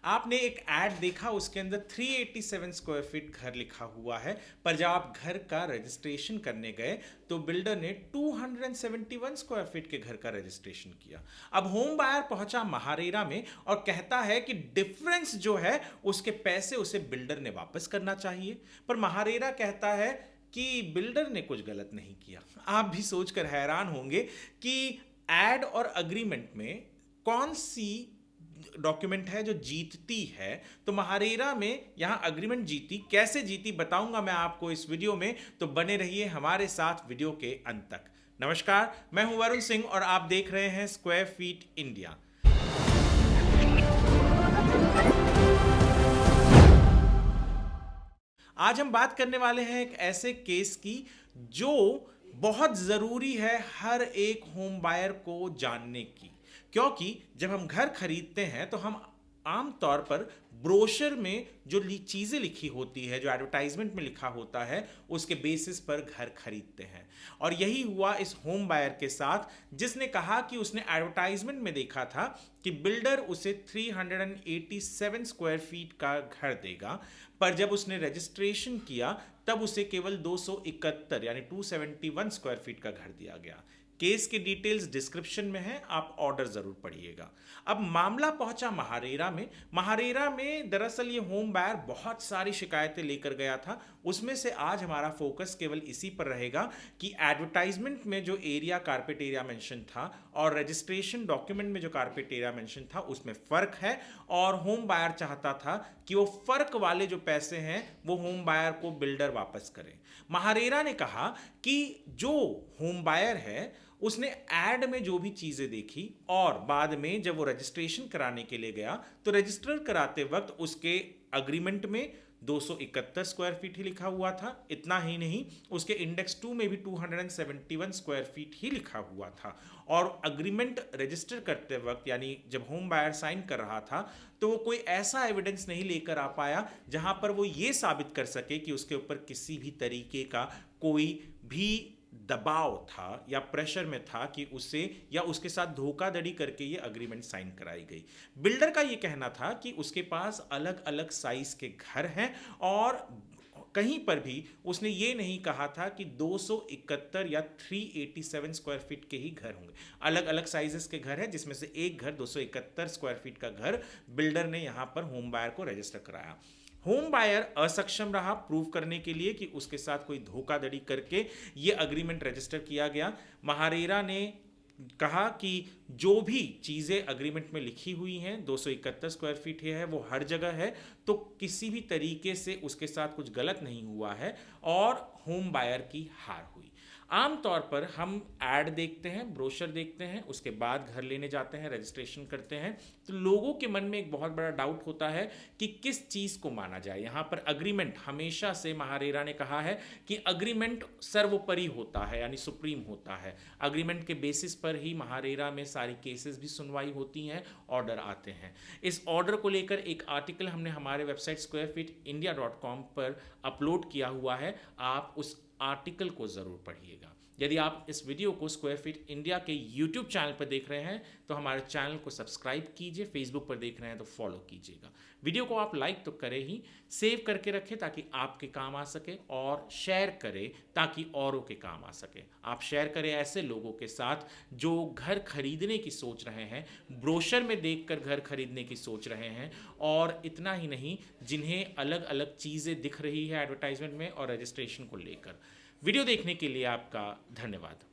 आपने एक ऐड देखा, उसके अंदर 387 स्क्वायर फीट घर लिखा हुआ है, पर जब आप घर का रजिस्ट्रेशन करने गए तो बिल्डर ने 271 स्क्वायर फीट के घर का रजिस्ट्रेशन किया। अब होम बायर पहुंचा महारेरा में और कहता है कि डिफरेंस जो है उसके पैसे उसे बिल्डर ने वापस करना चाहिए, पर महारेरा कहता है कि बिल्डर ने कुछ गलत नहीं किया। आप भी सोचकर हैरान होंगे कि एड और अग्रीमेंट में कौन सी डॉक्यूमेंट है जो जीतती है। तो महारेरा में यहां अग्रीमेंट जीती, कैसे जीती बताऊंगा मैं आपको इस वीडियो में, तो बने रहिए हमारे साथ वीडियो के अंत तक। नमस्कार, मैं हूं वरुण सिंह और आप देख रहे हैं स्क्वायर फीट इंडिया। आज हम बात करने वाले हैं एक ऐसे केस की जो बहुत ज़रूरी है हर एक होम बायर को जानने की, क्योंकि जब हम घर खरीदते हैं तो हम आम तौर पर ब्रोशर में जो चीज़ें लिखी होती है, जो एडवर्टाइजमेंट में लिखा होता है, उसके बेसिस पर घर खरीदते हैं। और यही हुआ इस होम बायर के साथ, जिसने कहा कि उसने एडवर्टाइजमेंट में देखा था कि बिल्डर उसे 387 स्क्वायर फीट का घर देगा, पर जब उसने रजिस्ट्रेशन किया तब उसे केवल 271 यानी 271 स्क्वायर फीट का घर दिया गया। केस की डिटेल्स डिस्क्रिप्शन में है, आप ऑर्डर जरूर पढ़िएगा। अब मामला पहुंचा महारेरा में दरअसल ये होम बायर बहुत सारी शिकायतें लेकर गया था। उसमें से आज हमारा फोकस केवल इसी पर रहेगा कि एडवर्टाइजमेंट में जो एरिया कारपेट एरिया मेंशन था और रजिस्ट्रेशन डॉक्यूमेंट में जो कारपेट एरिया मेंशन था उसमें फर्क है, और होम बायर चाहता था कि वो फर्क वाले जो पैसे हैं वो होम बायर को बिल्डर वापस करे। महारेरा ने कहा कि जो होम बायर है उसने एड में जो भी चीज़ें देखी और बाद में जब वो रजिस्ट्रेशन कराने के लिए गया तो रजिस्टर कराते वक्त उसके अग्रीमेंट में 271 स्क्वायर फीट ही लिखा हुआ था। इतना ही नहीं, उसके इंडेक्स 2 में भी 271 स्क्वायर फीट ही लिखा हुआ था। और अग्रीमेंट रजिस्टर करते वक्त यानी जब होम बायर साइन कर रहा था तो वो कोई ऐसा एविडेंस नहीं लेकर आ पाया जहां पर वो ये साबित कर सके कि उसके ऊपर किसी भी तरीके का कोई भी दबाव था या प्रेशर में था कि उसे या उसके साथ धोखाधड़ी करके ये अग्रीमेंट साइन कराई गई। बिल्डर का ये कहना था कि उसके पास अलग अलग साइज के घर हैं और कहीं पर भी उसने ये नहीं कहा था कि 271 या 387 स्क्वायर फीट के ही घर होंगे। अलग अलग साइजेस के घर है, जिसमें से एक घर 271 स्क्वायर फीट का घर बिल्डर ने यहां पर होम बायर को रजिस्टर कराया। होम बायर असक्षम रहा प्रूव करने के लिए कि उसके साथ कोई धोखाधड़ी करके ये अग्रीमेंट रजिस्टर किया गया। महारेरा ने कहा कि जो भी चीज़ें अग्रीमेंट में लिखी हुई हैं 271 स्क्वायर फीट है वो हर जगह है, तो किसी भी तरीके से उसके साथ कुछ गलत नहीं हुआ है और होम बायर की हार हुई। आमतौर पर हम ऐड देखते हैं, ब्रोशर देखते हैं, उसके बाद घर लेने जाते हैं, रजिस्ट्रेशन करते हैं, तो लोगों के मन में एक बहुत बड़ा डाउट होता है कि किस चीज़ को माना जाए। यहाँ पर अग्रीमेंट हमेशा से महारेरा ने कहा है कि अग्रीमेंट सर्वोपरि होता है यानी सुप्रीम होता है। अग्रीमेंट के बेसिस पर ही महारेरा में सारी केसेस भी सुनवाई होती हैं, ऑर्डर आते हैं। इस ऑर्डर को लेकर एक आर्टिकल हमने हमारे वेबसाइट squarefeetindia.com पर अपलोड किया हुआ है, आप उस आर्टिकल को ज़रूर पढ़िएगा। यदि आप इस वीडियो को स्क्वायर फीट इंडिया के यूट्यूब चैनल पर देख रहे हैं तो हमारे चैनल को सब्सक्राइब कीजिए, फेसबुक पर देख रहे हैं तो फॉलो कीजिएगा। वीडियो को आप लाइक तो करें ही, सेव करके रखें ताकि आपके काम आ सके, और शेयर करें ताकि औरों के काम आ सके। आप शेयर करें ऐसे लोगों के साथ जो घर खरीदने की सोच रहे हैं, ब्रोशर में देखकर घर खरीदने की सोच रहे हैं, और इतना ही नहीं जिन्हें अलग अलग चीज़ें दिख रही है एडवर्टाइजमेंट में और रजिस्ट्रेशन को लेकर। वीडियो देखने के लिए आपका धन्यवाद।